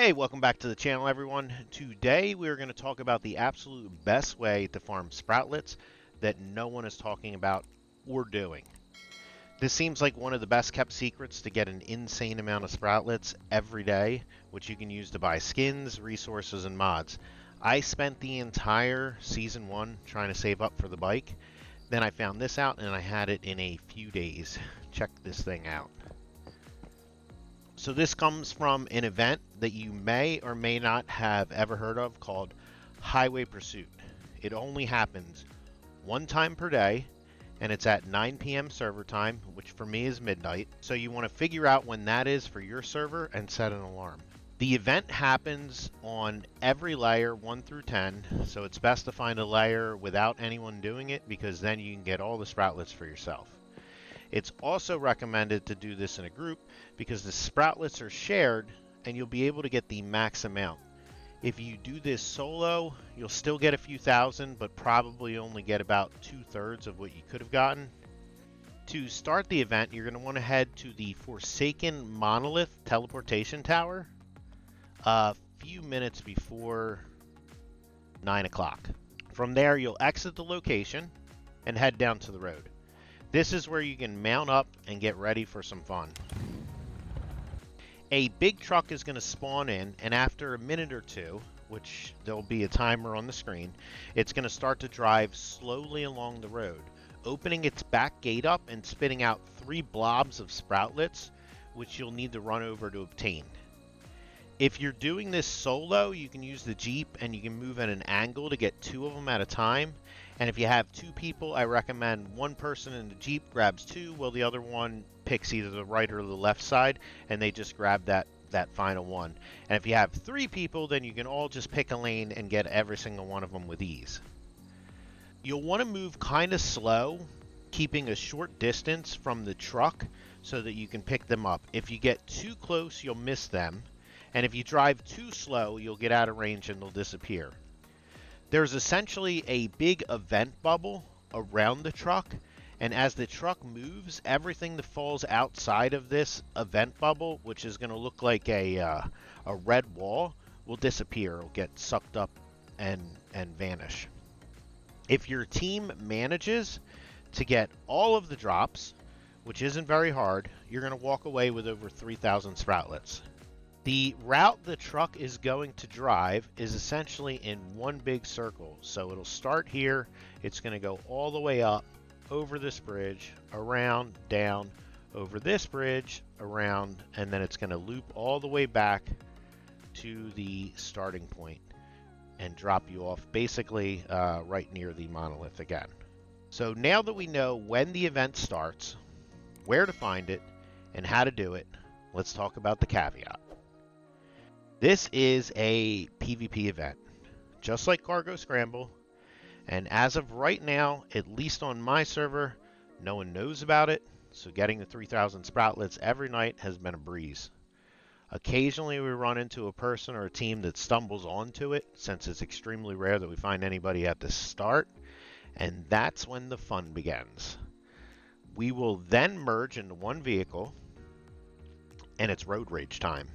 Hey, welcome back to the channel, everyone. Today we're going to talk about the absolute best way to farm Sproutlets that no one is talking about or doing. This seems like one of the best kept secrets to get an insane amount of Sproutlets every day, which you can use to buy skins, resources, and mods. I spent the entire Season 1 trying to save up for the bike. Then I found this out and I had it in a few days. Check this thing out. So this comes from an event that you may or may not have ever heard of called Highway Pursuit. It only happens one time per day, and it's at 9 p.m. server time, which for me is midnight. So you want to figure out when that is for your server and set an alarm. The event happens on every layer 1 through 10, so it's best to find a layer without anyone doing it because then you can get all the Sproutlets for yourself. It's also recommended to do this in a group because the Sproutlets are shared and you'll be able to get the max amount. If you do this solo, you'll still get a few thousand, but probably only get about 2/3 of what you could have gotten. To start the event, you're going to want to head to the Forsaken Monolith Teleportation Tower a few minutes before 9 o'clock. From there, you'll exit the location and head down to the road. This is where you can mount up and get ready for some fun. A big truck is going to spawn in, and after a minute or two, which there'll be a timer on the screen, it's going to start to drive slowly along the road, opening its back gate up and spitting out 3 blobs of Sproutlets, which you'll need to run over to obtain. If you're doing this solo, you can use the Jeep and you can move at an angle to get 2 of them at a time. And if you have 2 people, I recommend one person in the Jeep grabs 2 while the other one picks either the right or the left side, and they just grab that final one. And if you have 3 people, then you can all just pick a lane and get every single one of them with ease. You'll want to move kind of slow, keeping a short distance from the truck so that you can pick them up. If you get too close, you'll miss them. And if you drive too slow, you'll get out of range and they'll disappear. There's essentially a big event bubble around the truck, and as the truck moves, everything that falls outside of this event bubble, which is going to look like a red wall, will disappear. It'll get sucked up and vanish. If your team manages to get all of the drops, which isn't very hard, you're going to walk away with over 3,000 Sproutlets. The route the truck is going to drive is essentially in one big circle. So it'll start here, it's going to go all the way up, over this bridge, around, down, over this bridge, around, and then it's going to loop all the way back to the starting point and drop you off basically right near the monolith again. So now that we know when the event starts, where to find it, and how to do it, let's talk about the caveat. This is a PvP event, just like Cargo Scramble, and as of right now, at least on my server, no one knows about it, so getting the 3,000 Sproutlets every night has been a breeze. Occasionally we run into a person or a team that stumbles onto it, since it's extremely rare that we find anybody at the start, and that's when the fun begins. We will then merge into one vehicle, and it's road rage time.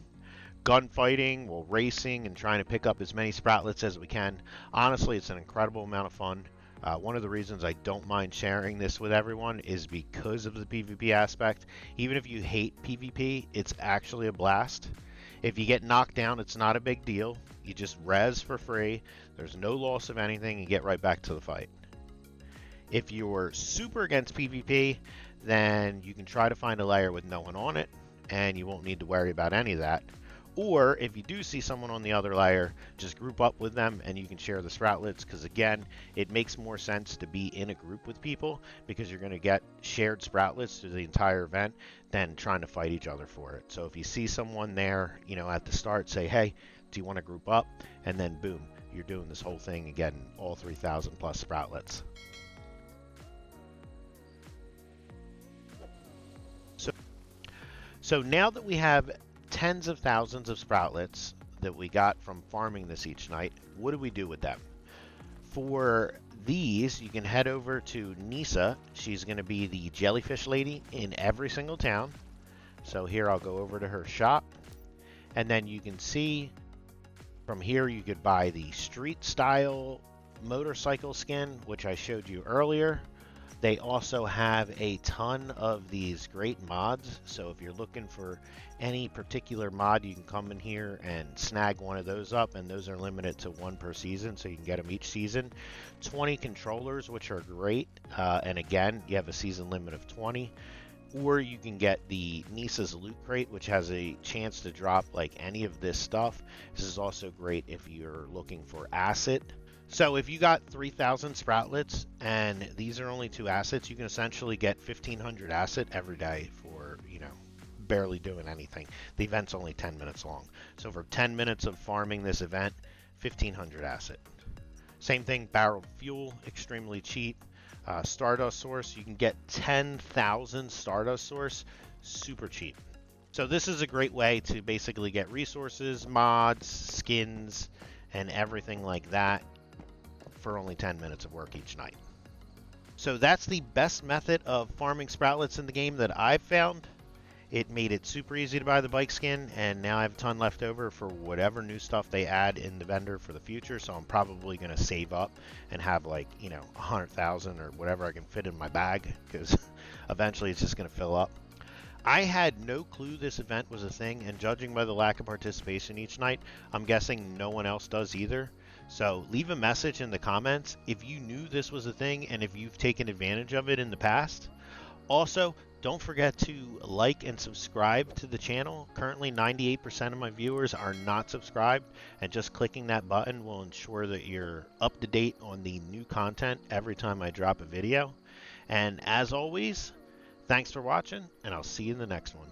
Gunfighting, while racing, and trying to pick up as many Sproutlets as we can. Honestly, it's an incredible amount of fun. One of the reasons I don't mind sharing this with everyone is because of the PvP aspect. Even if you hate PvP, it's actually a blast. If you get knocked down, it's not a big deal. You just res for free. There's no loss of anything and get right back to the fight. If you're super against PvP, then you can try to find a layer with no one on it, and you won't need to worry about any of that. Or if you do see someone on the other layer, just group up with them and you can share the Sproutlets, because again, it makes more sense to be in a group with people because you're going to get shared Sproutlets through the entire event than trying to fight each other for it. So if you see someone there, at the start, say, hey, do you want to group up? And then boom, you're doing this whole thing again, all 3,000 plus Sproutlets. So now that we have tens of thousands of Sproutlets that we got from farming this each night, what do we do with them? For these, you can head over to Nisa. She's going to be the jellyfish lady in every single town. So here I'll go over to her shop, And then you can see from here you could buy the street style motorcycle skin, which I showed you earlier. They also have a ton of these great mods, so if you're looking for any particular mod, you can come in here and snag one of those up, and those are limited to one per season, so you can get them each season. 20 controllers, which are great, and again, you have a season limit of 20. Or you can get the Nisa's Loot Crate, which has a chance to drop like any of this stuff. This is also great if you're looking for asset. So if you got 3,000 Sproutlets and these are only 2 assets, you can essentially get 1,500 asset every day for, barely doing anything. The event's only 10 minutes long. So for 10 minutes of farming this event, 1,500 asset. Same thing, barrel fuel, extremely cheap. Stardust source, you can get 10,000 Stardust source, super cheap. So this is a great way to basically get resources, mods, skins, and everything like that for only 10 minutes of work each night. So that's the best method of farming Sproutlets in the game that I've found. It made it super easy to buy the bike skin, and now I have a ton left over for whatever new stuff they add in the vendor for the future, so I'm probably going to save up and have 100,000 or whatever I can fit in my bag, because eventually it's just going to fill up. I had no clue this event was a thing, and judging by the lack of participation each night, I'm guessing no one else does either. So leave a message in the comments if you knew this was a thing and if you've taken advantage of it in the past. Also, don't forget to like and subscribe to the channel. Currently, 98% of my viewers are not subscribed, and just clicking that button will ensure that you're up to date on the new content every time I drop a video. And as always, thanks for watching, and I'll see you in the next one.